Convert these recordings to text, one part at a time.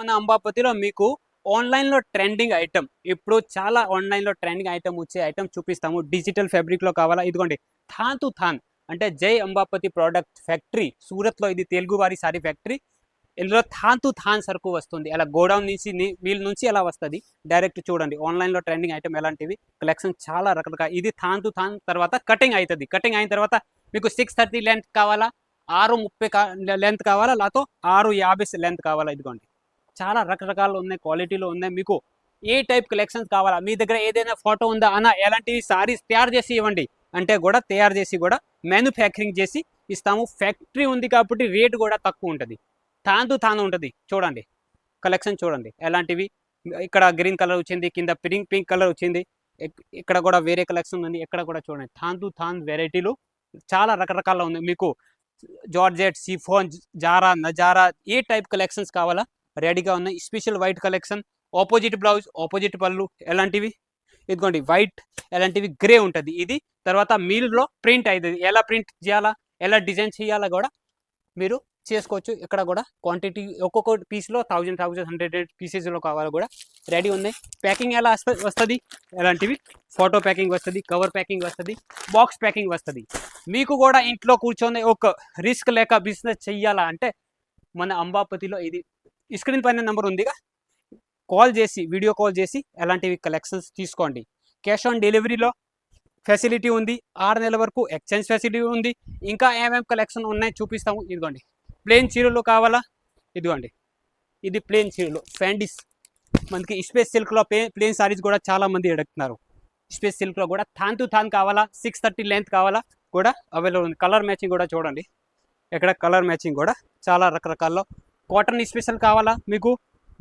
మన అంబాపతిలో మీకు ఆన్లైన్లో ట్రెండింగ్ ఐటమ్, ఇప్పుడు చాలా ఆన్లైన్లో ట్రెండింగ్ ఐటమ్ వచ్చే ఐటమ్ చూపిస్తాము. డిజిటల్ ఫ్యాబ్రిక్లో కావాలా, ఇదిగోండి థాన్ టు థాన్ అంటే జై అంబాపతి ప్రోడక్ట్ ఫ్యాక్టరీ సూరత్లో, ఇది తెలుగు వారి సారీ ఫ్యాక్టరీ. ఇందులో థాన్ టు థాన్ సరుకు వస్తుంది. అలా గోడౌన్ నుంచి వీల్ నుంచి ఎలా వస్తుంది డైరెక్ట్ చూడండి. ఆన్లైన్లో ట్రెండింగ్ ఐటమ్ ఎలాంటివి కలెక్షన్ చాలా రకరకాల. ఇది థాన్ టు థాన్ తర్వాత కటింగ్ అవుతుంది. కటింగ్ అయిన తర్వాత మీకు 630 లెంత్ కావాలా, 630 లెంత్ కావాలా, లేకపోతే 650 లెంత్ కావాలా, ఇదిగోండి చాలా రకరకాలు ఉన్నాయి, క్వాలిటీలో ఉన్నాయి. మీకు ఏ టైప్ కలెక్షన్స్ కావాలా, మీ దగ్గర ఏదైనా ఫోటో ఉందా అన్న, ఎలాంటివి సారీస్ తయారు చేసి ఇవ్వండి అంటే కూడా తయారు చేసి కూడా మ్యానుఫ్యాక్చరింగ్ చేసి ఇస్తాము. ఫ్యాక్టరీ ఉంది కాబట్టి రేట్ కూడా తక్కువ ఉంటుంది. థాన్ టు థాన్ ఉంటుంది. చూడండి కలెక్షన్ చూడండి ఎలాంటివి. ఇక్కడ గ్రీన్ కలర్ వచ్చింది, కింద పింక్ కలర్ వచ్చింది, ఇక్కడ కూడా వేరే కలెక్షన్ ఉంది. ఇక్కడ కూడా చూడండి థాన్ టు థాన్ వెరైటీలు చాలా రకరకాల ఉంది. మీకు జార్జెట్, సిఫోన్, జారా, నజారా ఏ టైప్ కలెక్షన్స్ కావాలా రెడీగా ఉన్నాయి. Special white collection, opposite blouse, opposite పళ్ళు ఎలాంటివి, ఇదిగోండి వైట్ ఎలాంటివి గ్రే ఉంటుంది. ఇది తర్వాత మీల్లో ప్రింట్ అవుతుంది. ఎలా ప్రింట్ చేయాలా, ఎలా డిజైన్ చేయాలా కూడా మీరు చేసుకోవచ్చు. ఇక్కడ కూడా క్వాంటిటీ ఒక్కొక్క పీస్లో 100 పీసెస్లో కావాలి కూడా రెడీ ఉన్నాయి. ప్యాకింగ్ ఎలా వస్తుంది, ఎలాంటివి ఫోటో ప్యాకింగ్ వస్తుంది, కవర్ ప్యాకింగ్ వస్తుంది, బాక్స్ ప్యాకింగ్ వస్తుంది. మీకు కూడా ఇంట్లో కూర్చొని ఒక రిస్క్ లేక బిజినెస్ చెయ్యాలా అంటే మన అంబాపతిలో ఇది స్క్రీన్ పైన నెంబర్ ఉందిగా, కాల్ చేసి వీడియో కాల్ చేసి ఎలాంటివి కలెక్షన్స్ తీసుకోండి. క్యాష్ ఆన్ డెలివరీలో ఫెసిలిటీ ఉంది. 6 నెలల వరకు ఎక్స్చేంజ్ ఫెసిలిటీ ఉంది. ఇంకా ఏమేమి కలెక్షన్ ఉన్నాయి చూపిస్తాము. ఇదిగోండి ప్లేన్ చీరలు కావాలా, ఇదిగోండి ఇది ప్లేన్ చీరలు ఫ్యాండీస్. మనకి స్పేస్ సిల్క్లో ప్లేన్ సారీస్ కూడా చాలా మంది అడుగుతున్నారు. స్పేస్ సిల్క్లో కూడా థాన్ టు థాన్ కావాలా, 630 లెంత్ కావాలా కూడా అవైలబుల్ ఉంది. కలర్ మ్యాచింగ్ కూడా చూడండి, ఇక్కడ కలర్ మ్యాచింగ్ కూడా చాలా రకరకాల్లో. కాటన్ స్పెషల్ కావాలా మీకు,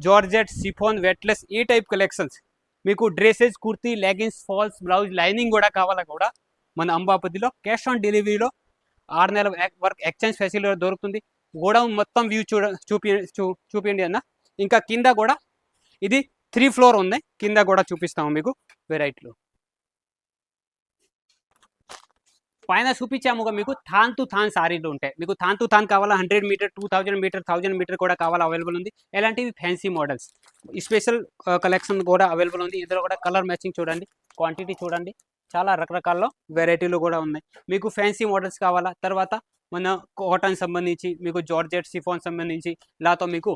జార్జెట్, సిఫోన్, వెట్లెస్ ఈ టైప్ కలెక్షన్స్. మీకు dresses, kurti, leggings, falls, blouse, lining కూడా కావాలా కూడా మన అంబాపతిలో క్యాష్ ఆన్ డెలివరీలో 6 నెలల వరకు ఎక్స్చేంజ్ ఫెసిలిటీ దొరుకుతుంది. గోడౌన్ మొత్తం వ్యూ చూపించండి అన్న. ఇంకా కింద కూడా ఇది 3 ఫ్లోర్ ఉన్నాయి, కింద కూడా చూపిస్తాము మీకు వెరైటీలు. పైన చూపించాముగా మీకు థాన్ టు థాన్ సారీలు ఉంటాయి. మీకు థాన్ టు థాన్ కావాలా, 100 మీటర్, 2000 మీటర్, 1000 మీటర్ కూడా కావాలా అవైలబుల్ ఉంది. ఎలాంటివి ఫ్యాన్సీ మోడల్స్ స్పెషల్ కలెక్షన్ కూడా అవైలబుల్ ఉంది. ఇందులో కూడా కలర్ మ్యాచింగ్ చూడండి, క్వాంటిటీ చూడండి, చాలా రకరకాల వెరైటీలు కూడా ఉన్నాయి. మీకు ఫ్యాన్సీ మోడల్స్ కావాలా, తర్వాత మన కాటన్ సంబంధించి మీకు జార్జెట్, సిఫోన్ సంబంధించి, లేకపోతే మీకు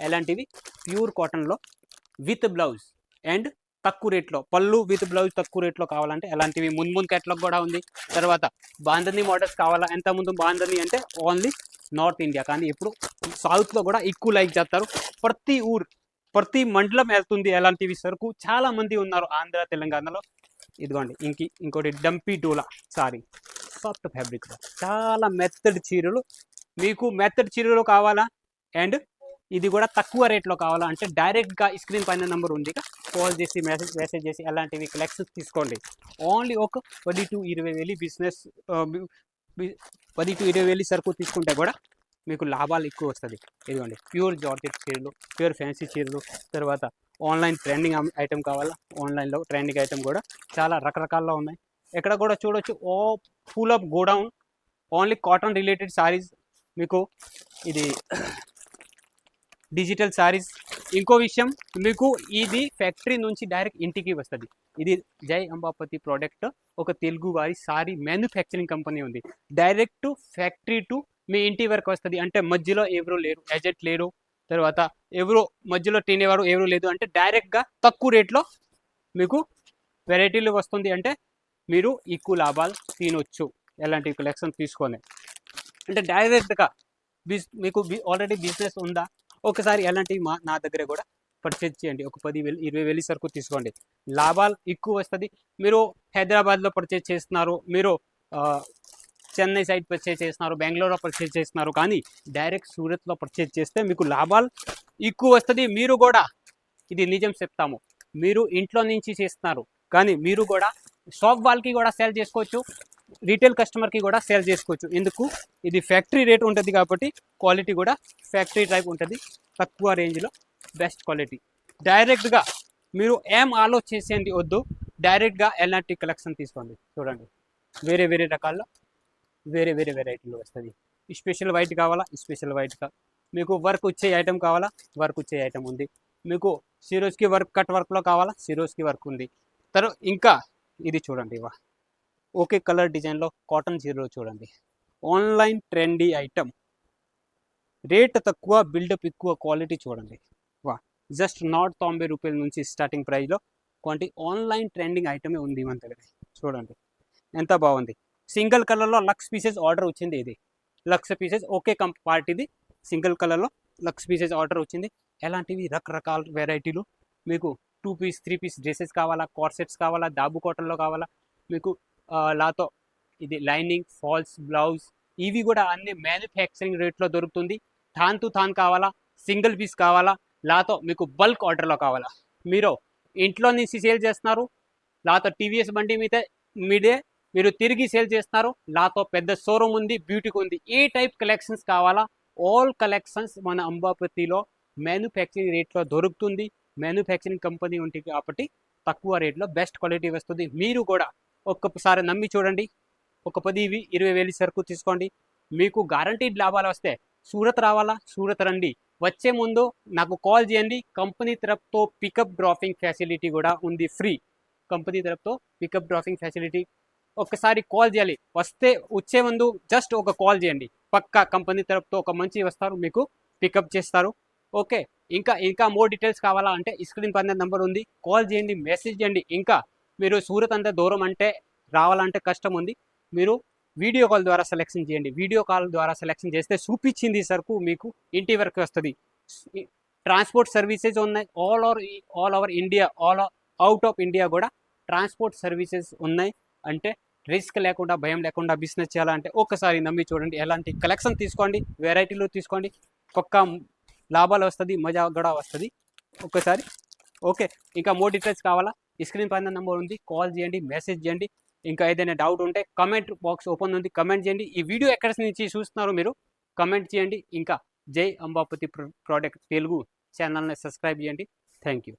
ఎలాంటివి ప్యూర్ కాటన్లో విత్ బ్లౌజ్ అండ్ తక్కువ రేట్లో పళ్ళు విత్ బ్లౌజ్ తక్కువ రేట్లో కావాలంటే ఎలాంటివి ముందు క్యాటలాగ్ కూడా ఉంది. తర్వాత బాంధనీ మోడల్స్ కావాలా, ఎంత ముందు బాంధనీ అంటే ఓన్లీ నార్త్ ఇండియా, కానీ ఇప్పుడు సౌత్లో కూడా ఎక్కువ లైక్ చేస్తారు. ప్రతి ఊరు ప్రతి మండలం వెళ్తుంది ఎలాంటివి సరుకు. చాలా మంది ఉన్నారు ఆంధ్ర, తెలంగాణలో. ఇదిగోండి ఇంకోటి డంపీ డోలా సారీ, సాఫ్ట్ ఫ్యాబ్రిక్, చాలా మెత్తడి చీరలు. మీకు మెత్తడి చీరలు కావాలా అండ్ ఇది కూడా తక్కువ రేట్లో కావాలా అంటే డైరెక్ట్గా స్క్రీన్ పైన నెంబర్ ఉంది, కాల్ చేసి మెసేజ్ చేసి ఎలాంటివి కలెక్షన్స్ తీసుకోండి. ఓన్లీ ఒక 10 to 20 వేలు బిజినెస్, 10 to 20 వేలు సరుకు తీసుకుంటే కూడా మీకు లాభాలు ఎక్కువ వస్తుంది. ఇదిగోండి ప్యూర్ జార్జెట్ చీరలు, ప్యూర్ ఫ్యాన్సీ చీరలు. తర్వాత ఆన్లైన్ ట్రెండింగ్ ఐటమ్ కావాలా, ఆన్లైన్లో ట్రెండింగ్ ఐటమ్ కూడా చాలా రకరకాల్లో ఉన్నాయి. ఎక్కడ కూడా చూడొచ్చు ఓ full of godown only cotton related saris. మీకు ఇది డిజిటల్ సారీస్. ఇంకో విషయం, మీకు ఇది ఫ్యాక్టరీ నుంచి డైరెక్ట్ ఇంటికి వస్తుంది. ఇది జై అంబాపతి ప్రోడక్ట్ ఒక తెలుగు వారి సారీ మ్యానుఫ్యాక్చరింగ్ కంపెనీ ఉంది. డైరెక్ట్ ఫ్యాక్టరీ టు మీ ఇంటి వరకు వస్తుంది. అంటే మధ్యలో ఎవరు లేరు, ఏజెంట్ లేరు, తర్వాత ఎవరు మధ్యలో తినేవారు ఎవరు లేదు. అంటే డైరెక్ట్గా తక్కువ రేట్లో మీకు వెరైటీలు వస్తుంది. అంటే మీరు ఎక్కువ లాభాలు తినొచ్చు ఎలాంటి కలెక్షన్ తీసుకొని. అంటే డైరెక్ట్గా మీకు ఆల్రెడీ బిజినెస్ ఉందా, ఒకసారి ఎలాంటివి నా దగ్గర కూడా పర్చేజ్ చేయండి. ఒక 10,000 20 వేలు సరుకు తీసుకోండి, లాభాలు ఎక్కువ వస్తుంది. మీరు హైదరాబాద్లో పర్చేజ్ చేస్తున్నారు, మీరు చెన్నై సైడ్ పర్చేజ్ చేస్తున్నారు, బెంగళూరులో పర్చేజ్ చేస్తున్నారు, కానీ డైరెక్ట్ సూరత్లో పర్చేజ్ చేస్తే మీకు లాభాలు ఎక్కువ వస్తుంది. మీరు కూడా ఇది నిజం చెప్తాము, మీరు ఇంట్లో నుంచి చేస్తున్నారు కానీ మీరు కూడా షాప్ వాళ్ళకి కూడా సేల్ చేసుకోవచ్చు, రీటైల్ కస్టమర్కి కూడా సేల్ చేసుకోవచ్చు. ఎందుకు, ఇది ఫ్యాక్టరీ రేట్ ఉంటుంది కాబట్టి క్వాలిటీ కూడా ఫ్యాక్టరీ టైప్ ఉంటుంది, తక్కువ రేంజ్లో బెస్ట్ క్వాలిటీ. డైరెక్ట్గా మీరు ఏం ఆలోచించేది వద్దు, డైరెక్ట్గా ఎలాంటి కలెక్షన్ తీసుకోండి. చూడండి వేరే వేరే రకాల్లో వేరే వేరే వెరైటీలు వస్తుంది. స్పెషల్ వైట్ కావాలా, స్పెషల్ వైట్ మీకు వర్క్ వచ్చే ఐటమ్ కావాలా, వర్క్ వచ్చే ఐటమ్ ఉంది. మీకు సిరోస్కి వర్క్, కట్ వర్క్లో కావాలా, సిరోస్కి వర్క్ ఉంది. తర్వాత ఇంకా ఇది చూడండి, ఓకే కలర్ డిజైన్లో కాటన్ చీరలో చూడండి, ఆన్లైన్ ట్రెండీ ఐటమ్, రేట్ తక్కువ, బిల్డప్ ఎక్కువ, క్వాలిటీ చూడండి. జస్ట్ 190 రూపాయల నుంచి స్టార్టింగ్ ప్రైస్లో క్వాంటిటీ ఆన్లైన్ ట్రెండింగ్ ఐటమే ఉంది మన దగ్గర. చూడండి ఎంత బాగుంది. సింగిల్ కలర్లో లక్స్ పీసెస్ ఆర్డర్ వచ్చింది. ఇది లక్స్ పీసెస్ ఓకే పార్టీది సింగిల్ కలర్లో లక్స్ పీసెస్ ఆర్డర్ వచ్చింది. ఎలాంటివి రకరకాల వెరైటీలు, మీకు 2 పీస్ 3 పీస్ డ్రెస్సెస్ కావాలా, కార్సెట్స్ కావాలా, దాబు కాటన్లో కావాలా, మీకు లాతో ఇది లైనింగ్, ఫాల్స్ బ్లౌజ్, ఇవి కూడా అన్ని మ్యానుఫ్యాక్చరింగ్ రేట్లో దొరుకుతుంది. థాన్ టు థాన్ కావాలా, సింగిల్ పీస్ కావాలా, లాతో మీకు బల్క్ ఆర్డర్లో కావాలా, మీరు ఇంట్లో నుంచి సేల్ చేస్తున్నారు, లాతో టీవీఎస్ బండి మీదే మీరు తిరిగి సేల్ చేస్తున్నారు, లాతో పెద్ద షోరూమ్ ఉంది, బ్యూటీకి ఉంది. ఏ టైప్ కలెక్షన్స్ కావాలా, ఆల్ కలెక్షన్స్ మన అంబాపతిలో మ్యానుఫ్యాక్చరింగ్ రేట్లో దొరుకుతుంది. మ్యానుఫ్యాక్చరింగ్ కంపెనీ ఉంటుంది కాబట్టి తక్కువ రేట్లో బెస్ట్ క్వాలిటీ వస్తుంది. మీరు కూడా ఒక్కసారి నమ్మి చూడండి. ఒక 10-20 వేలు సరుకు తీసుకోండి, మీకు గ్యారంటీడ్ లాభాలు వస్తే. సూరత్ రావాలా, సూరత్ రండి. వచ్చే ముందు నాకు కాల్ చేయండి. కంపెనీ తరపుతో పికప్ డ్రాపింగ్ ఫెసిలిటీ కూడా ఉంది, ఫ్రీ. కంపెనీ తరపుతో పికప్ డ్రాపింగ్ ఫెసిలిటీ ఒక్కసారి కాల్ చేయాలి. వచ్చే ముందు జస్ట్ ఒక కాల్ చేయండి, పక్కా కంపెనీ తరపుతో ఒక మంచి వస్తారు, మీకు పికప్ చేస్తారు. ఓకే, ఇంకా మోర్ డీటెయిల్స్ కావాలా అంటే స్క్రీన్ పైన నెంబర్ ఉంది, కాల్ చేయండి, మెసేజ్ చేయండి. ఇంకా మీరు సూరత్ అంత దూరం అంటే రావాలంటే కష్టం ఉంది, మీరు వీడియో కాల్ ద్వారా సెలెక్షన్ చేయండి. వీడియో కాల్ ద్వారా సెలెక్షన్ చేస్తే చూపించింది సరుకు మీకు ఇంటి వరకు వస్తుంది. ట్రాన్స్పోర్ట్ సర్వీసెస్ ఉన్నాయి all over India, out of India కూడా ట్రాన్స్పోర్ట్ సర్వీసెస్ ఉన్నాయి. అంటే రిస్క్ లేకుండా, భయం లేకుండా బిజినెస్ చేయాలంటే ఒక్కసారి నమ్మి చూడండి. ఎలాంటి కలెక్షన్ తీసుకోండి, వెరైటీలు తీసుకోండి, పక్కా లాభాలు వస్తుంది, మజా కూడా వస్తుంది. ఒక్కసారి ఓకే. ఇంకా మోర్ డీటెయిల్స్ కావాలా, స్క్రీన్ పైన నెంబర్ ఉంది, కాల్ చేయండి, మెసేజ్ చేయండి. ఇంకా ఏదైనా డౌట్ ఉంటే కమెంట్ బాక్స్ ఓపెన్ ఉంది, కమెంట్ చేయండి. ఈ వీడియో ఎక్కడి నుంచి చూస్తున్నారు మీరు కమెంట్ చేయండి. ఇంకా జై అంబాపతి ప్రోడక్ట్ తెలుగు ఛానల్ని సబ్స్క్రైబ్ చేయండి. Thank you.